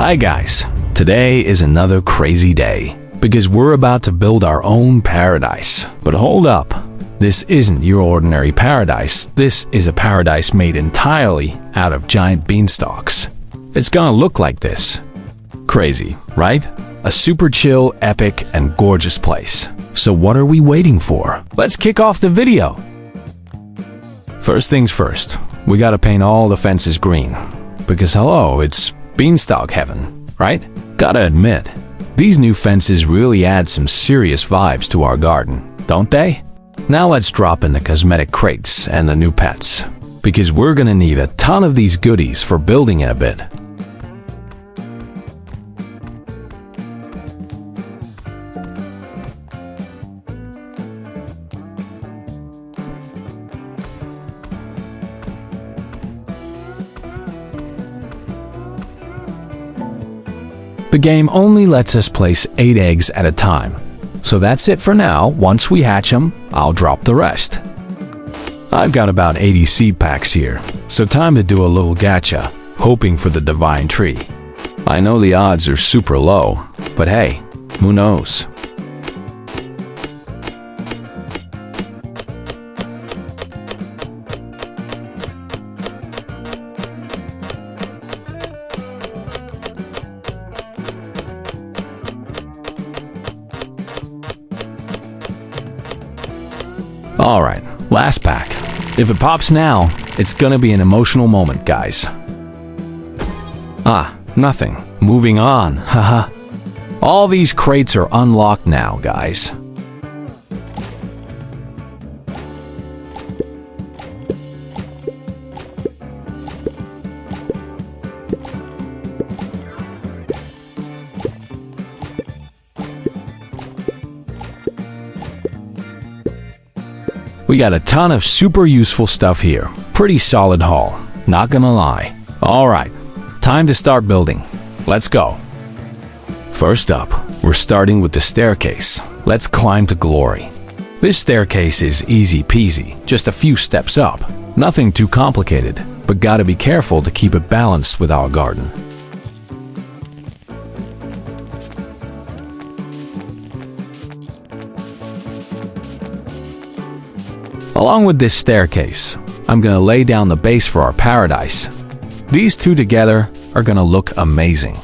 Hi guys, today is another crazy day because we're about to build our own paradise. But hold up, this isn't your ordinary paradise. This is a paradise made entirely out of giant beanstalks. It's gonna look like this. Crazy, right? A super chill, epic, and gorgeous place. So what are we waiting for? Let's kick off the video. First things first, we gotta paint all the fences green. Because hello, it's beanstalk heaven, right? Gotta admit, these new fences really add some serious vibes to our garden, don't they? Now let's drop in the cosmetic crates and the new pets, because we're gonna need a ton of these goodies for building in a bit. The game only lets us place 8 eggs at a time. So that's it for now. Once we hatch them, I'll drop the rest. I've got about 80 seed packs here, so time to do a little gacha, hoping for the divine tree. I know the odds are super low, but hey, who knows? Alright, last pack. If it pops now, it's gonna be an emotional moment, guys. Ah, nothing. Moving on, haha. All these crates are unlocked now, guys. We got a ton of super useful stuff here. Pretty solid haul, not gonna lie. Alright, time to start building. Let's go. First up, we're starting with the staircase. Let's climb to glory. This staircase is easy peasy, just a few steps up. Nothing too complicated, but gotta be careful to keep it balanced with our garden. Along with this staircase, I'm gonna lay down the base for our paradise. These two together are gonna look amazing.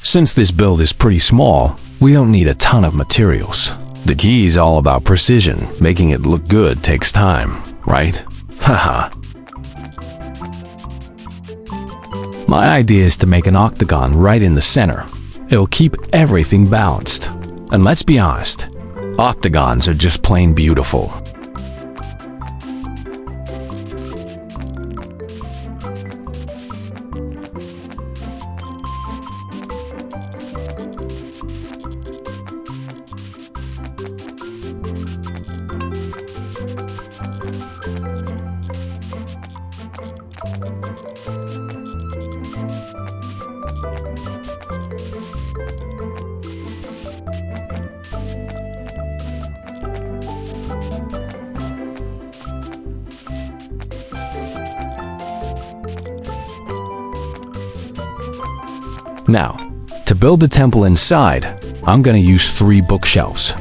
Since this build is pretty small, we don't need a ton of materials. The key is all about precision. Making it look good takes time, right? Haha. My idea is to make an octagon right in the center. It'll keep everything balanced. And let's be honest, octagons are just plain beautiful. Now, to build the temple inside, I'm gonna use 3 bookshelves.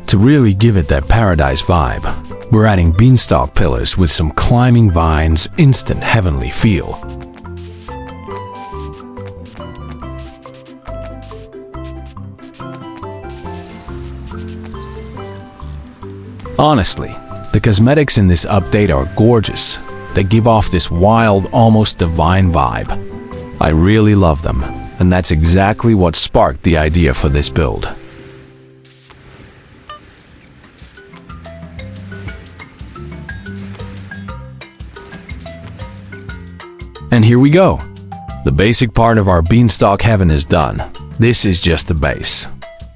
To really give it that paradise vibe, we're adding beanstalk pillars with some climbing vines, instant heavenly feel. Honestly, the cosmetics in this update are gorgeous. They give off this wild, almost divine vibe. I really love them, and that's exactly what sparked the idea for this build. And here we go. The basic part of our beanstalk heaven is done. This is just the base.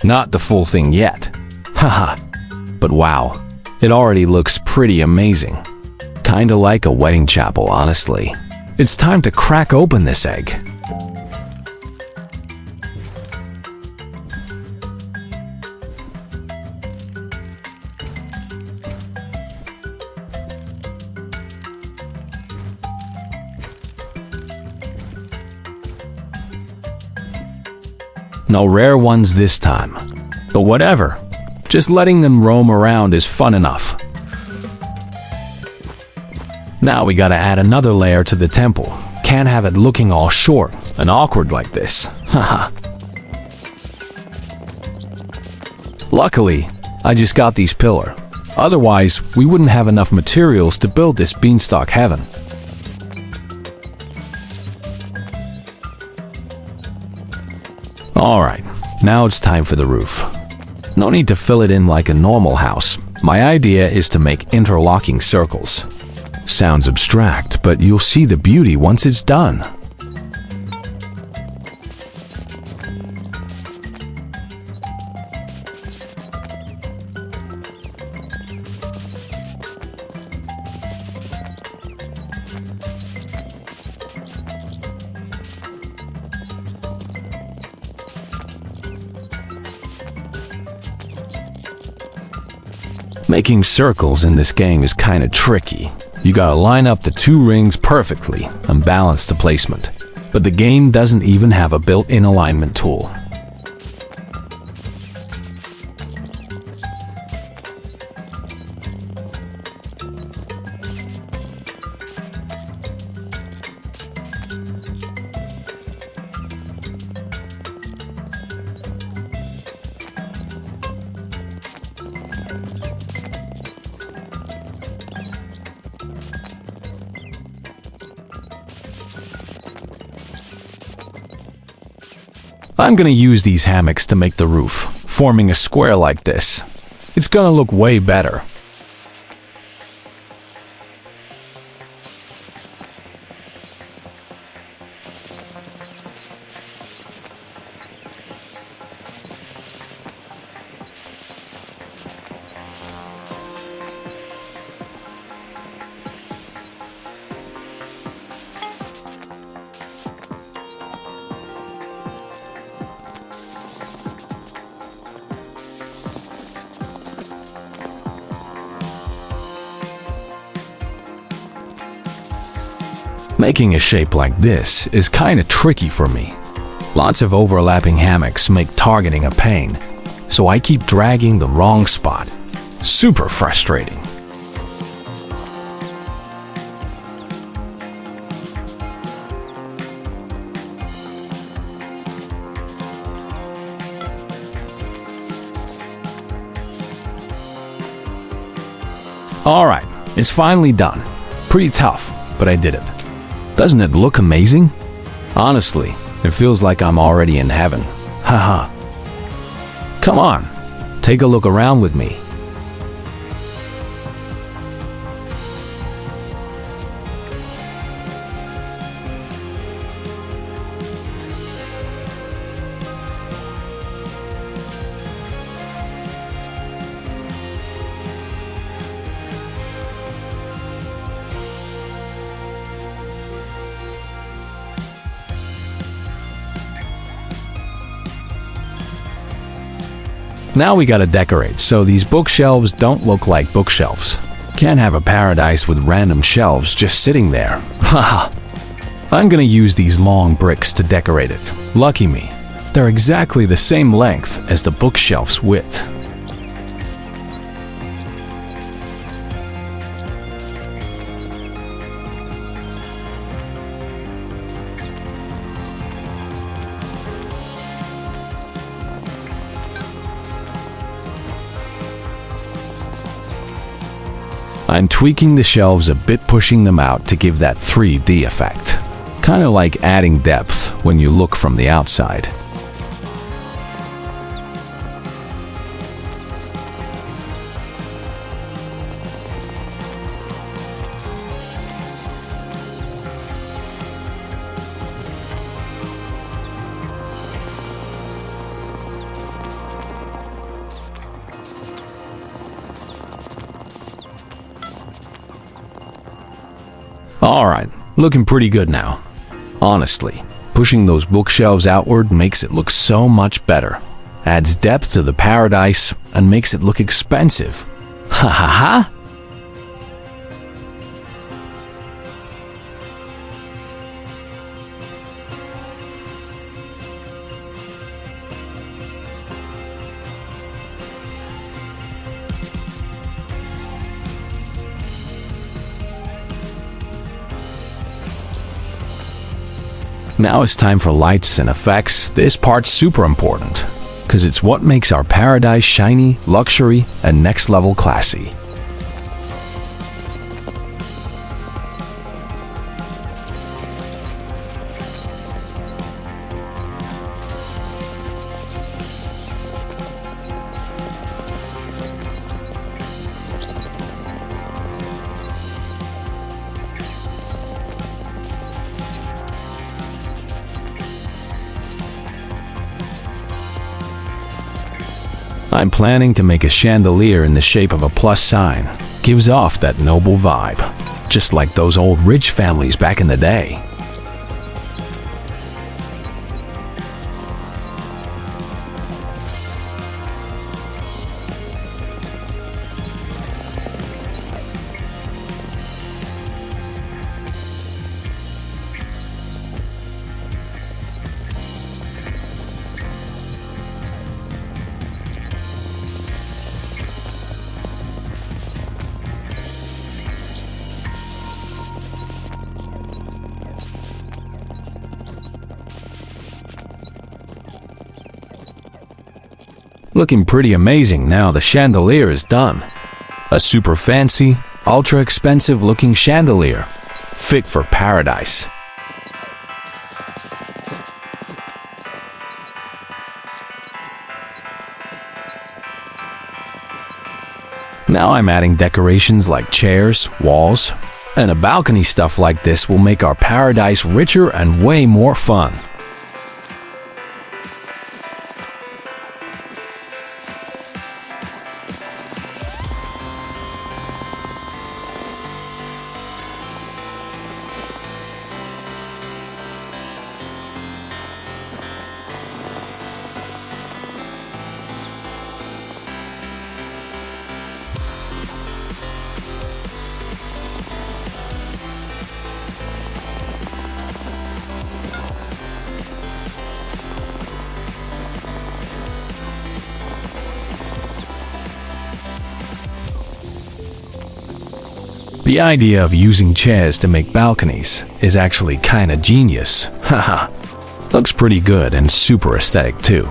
Not the full thing yet. Haha. But wow, It already looks pretty amazing. Kinda like a wedding chapel, honestly. It's time to crack open this egg. No rare ones this time. But whatever. Just letting them roam around is fun enough. Now we gotta add another layer to the temple. Can't have it looking all short and awkward like this. Haha. Luckily, I just got these pillars. Otherwise, we wouldn't have enough materials to build this beanstalk heaven. Alright, now it's time for the roof. No need to fill it in like a normal house. My idea is to make interlocking circles. Sounds abstract, but you'll see the beauty once it's done. Making circles in this game is kinda tricky. You gotta line up the two rings perfectly and balance the placement. But the game doesn't even have a built-in alignment tool. I'm gonna use these hammocks to make the roof, forming a square like this. It's gonna look way better. Making a shape like this is kinda tricky for me. Lots of overlapping hammocks make targeting a pain, so I keep dragging the wrong spot. Super frustrating. Alright, it's finally done. Pretty tough, but I did it. Doesn't it look amazing? Honestly, it feels like I'm already in heaven. Haha. Come on, take a look around with me. Now we gotta decorate so these bookshelves don't look like bookshelves. Can't have a paradise with random shelves just sitting there. Haha. I'm gonna use these long bricks to decorate it. Lucky me. They're exactly the same length as the bookshelf's width. I'm tweaking the shelves a bit, pushing them out to give that 3D effect. Kinda like adding depth when you look from the outside. Alright, looking pretty good now. Honestly, pushing those bookshelves outward makes it look so much better. Adds depth to the paradise and makes it look expensive. Ha ha ha! Now it's time for lights and effects. This part's super important, because it's what makes our paradise shiny, luxury, and next level classy. I'm planning to make a chandelier in the shape of a plus sign. Gives off that noble vibe, just like those old rich families back in the day. Looking pretty amazing now the chandelier is done. A super fancy, ultra expensive looking chandelier, fit for paradise. Now I'm adding decorations like chairs, walls, and a balcony. Stuff like this will make our paradise richer and way more fun. The idea of using chairs to make balconies is actually kinda genius. Haha. Looks pretty good and super aesthetic too.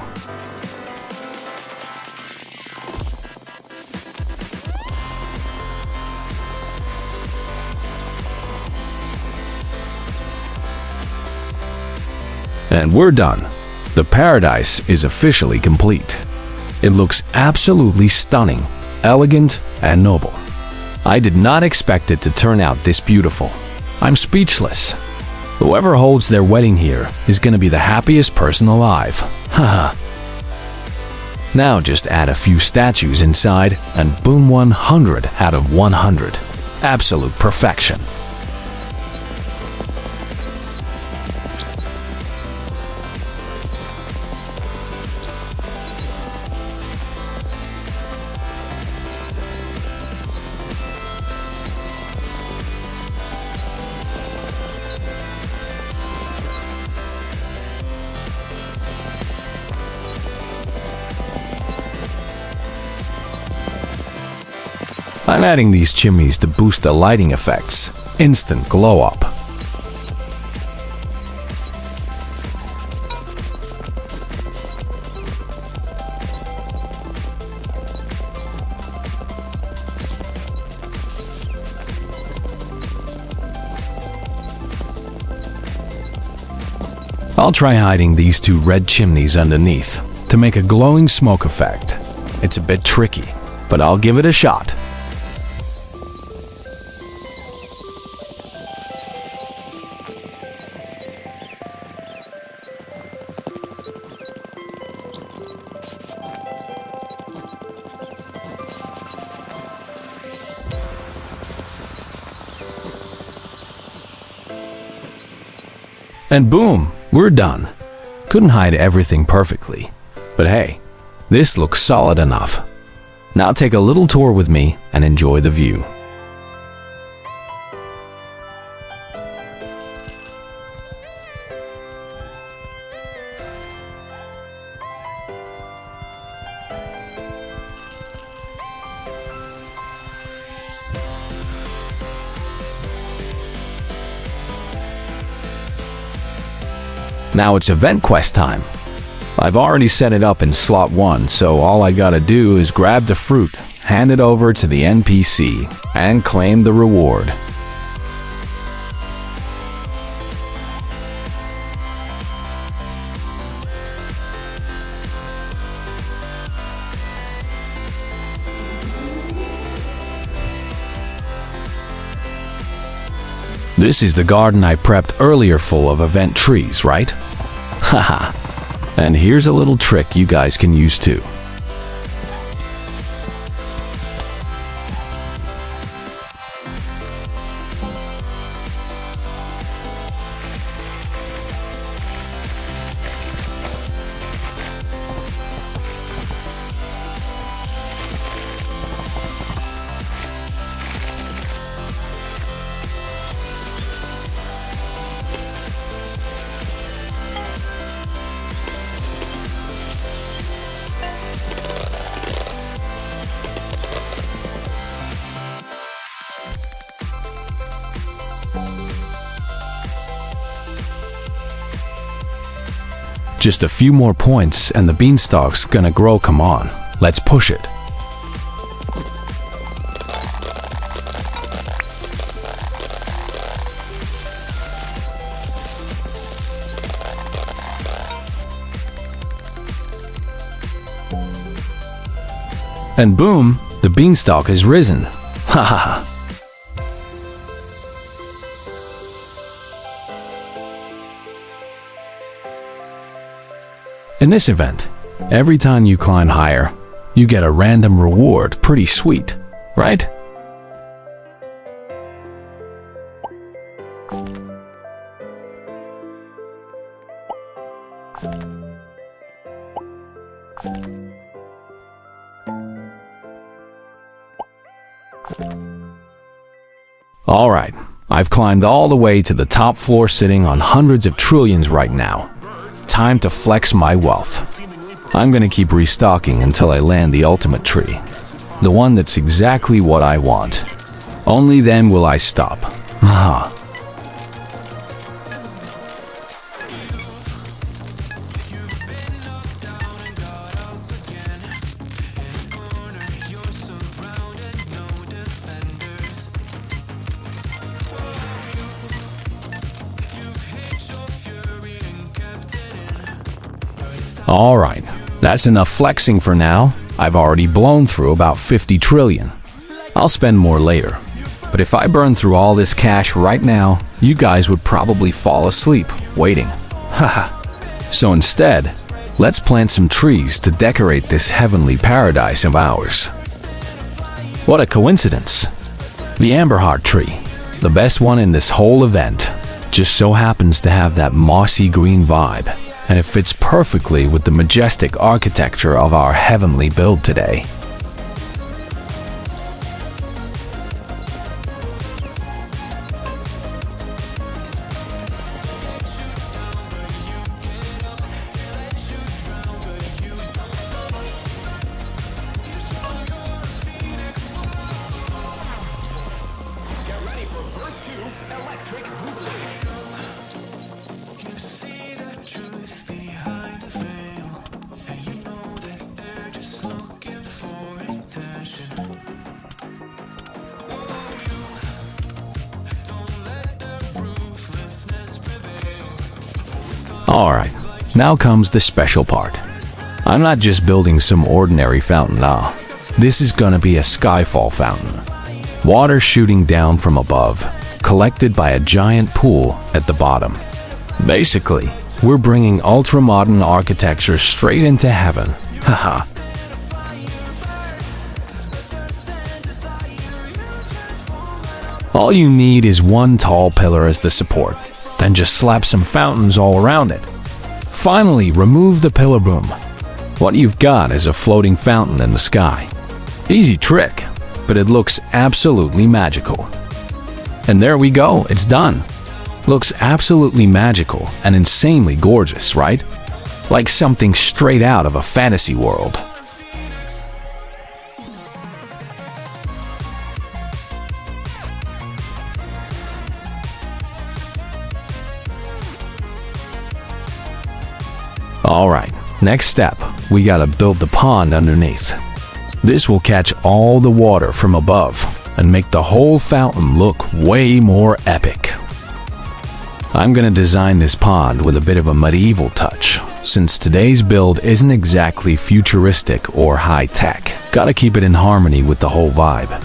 And we're done. The paradise is officially complete. It looks absolutely stunning, elegant, and noble. I did not expect it to turn out this beautiful. I'm speechless. Whoever holds their wedding here is gonna be the happiest person alive. Haha. Now just add a few statues inside and boom, 100 out of 100. Absolute perfection. I'm adding these chimneys to boost the lighting effects. Instant glow up. I'll try hiding these two red chimneys underneath to make a glowing smoke effect. It's a bit tricky, but I'll give it a shot. And boom, we're done. Couldn't hide everything perfectly, but hey, this looks solid enough. Now take a little tour with me and enjoy the view. Now it's event quest time. I've already set it up in slot 1, so all I gotta do is grab the fruit, hand it over to the NPC, and claim the reward. This is the garden I prepped earlier full of event trees, right? Haha. And here's a little trick you guys can use too. Just a few more points and the beanstalk's gonna grow, come on. Let's push it. And boom, the beanstalk has risen. Ha ha ha. In this event, every time you climb higher, you get a random reward. Pretty sweet, right? Alright, I've climbed all the way to the top floor, sitting on hundreds of trillions right now. Time to flex my wealth. I'm gonna keep restocking until I land the ultimate tree. The one that's exactly what I want. Only then will I stop. Ah. Alright, that's enough flexing for now. I've already blown through about 50 trillion. I'll spend more later. But if I burn through all this cash right now, you guys would probably fall asleep waiting. Haha. So instead, let's plant some trees to decorate this heavenly paradise of ours. What a coincidence. The Amberheart tree, the best one in this whole event, just so happens to have that mossy green vibe. And it fits perfectly with the majestic architecture of our heavenly build today. Alright, now comes the special part. I'm not just building some ordinary fountain, nah. This is gonna be a Skyfall fountain. Water shooting down from above, collected by a giant pool at the bottom. Basically, we're bringing ultra-modern architecture straight into heaven. Haha. All you need is one tall pillar as the support. then just slap some fountains all around it. Finally, remove the pillar boom. What you've got is a floating fountain in the sky. Easy trick, but it looks absolutely magical. And there we go, it's done. Looks absolutely magical and insanely gorgeous, right? Like something straight out of a fantasy world. Alright, next step, we gotta build the pond underneath. This will catch all the water from above and make the whole fountain look way more epic. I'm gonna design this pond with a bit of a medieval touch, since today's build isn't exactly futuristic or high-tech. Gotta keep it in harmony with the whole vibe.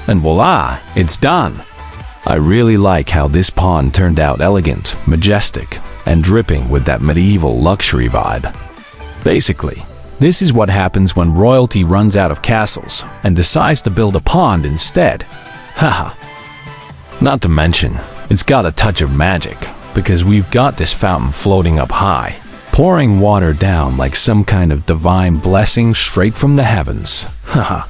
And voila, it's done! I really like how this pond turned out elegant, majestic, and dripping with that medieval luxury vibe. Basically, this is what happens when royalty runs out of castles and decides to build a pond instead. Haha. Not to mention, it's got a touch of magic, because we've got this fountain floating up high, pouring water down like some kind of divine blessing straight from the heavens. Haha.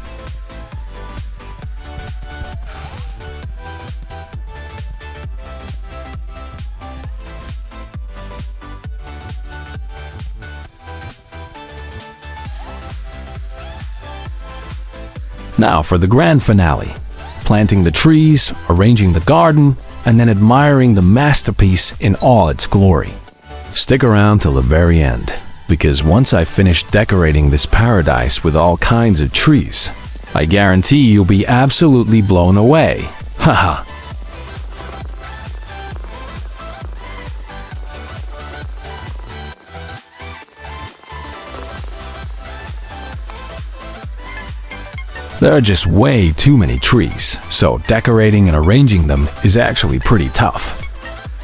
Now for the grand finale, planting the trees, arranging the garden, and then admiring the masterpiece in all its glory. Stick around till the very end, because once I finish decorating this paradise with all kinds of trees, I guarantee you'll be absolutely blown away. Haha. There are just way too many trees, so decorating and arranging them is actually pretty tough.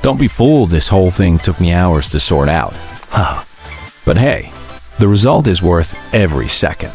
Don't be fooled, this whole thing took me hours to sort out. But hey, the result is worth every second.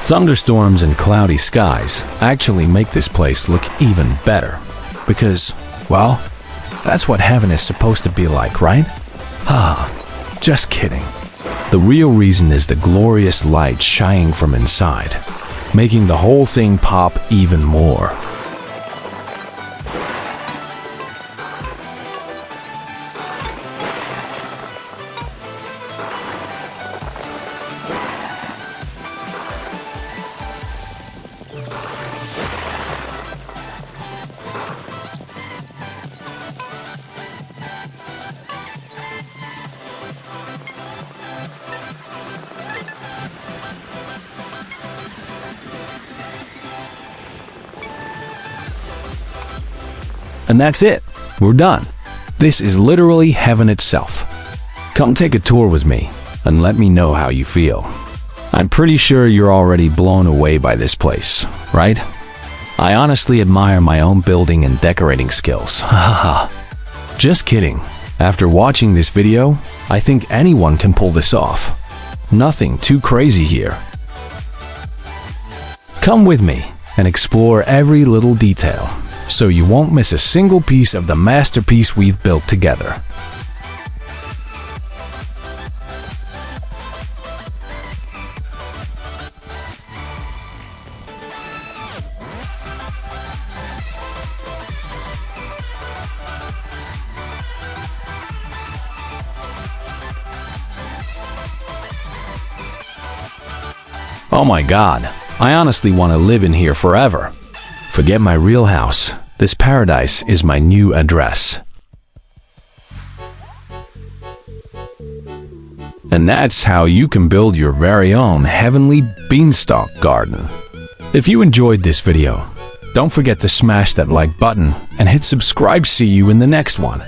Thunderstorms and cloudy skies actually make this place look even better. Because, well, that's what heaven is supposed to be like, right? Just kidding. The real reason is the glorious light shining from inside, making the whole thing pop even more. And that's it. We're done. This is literally heaven itself. Come take a tour with me and let me know how you feel. I'm pretty sure you're already blown away by this place, right? I honestly admire my own building and decorating skills. Haha. Just kidding. After watching this video, I think anyone can pull this off. Nothing too crazy here. Come with me and explore every little detail, so you won't miss a single piece of the masterpiece we've built together. Oh my God, I honestly want to live in here forever. Forget my real house. This paradise is my new address. And that's how you can build your very own heavenly beanstalk garden. If you enjoyed this video, don't forget to smash that like button and hit subscribe. See you in the next one.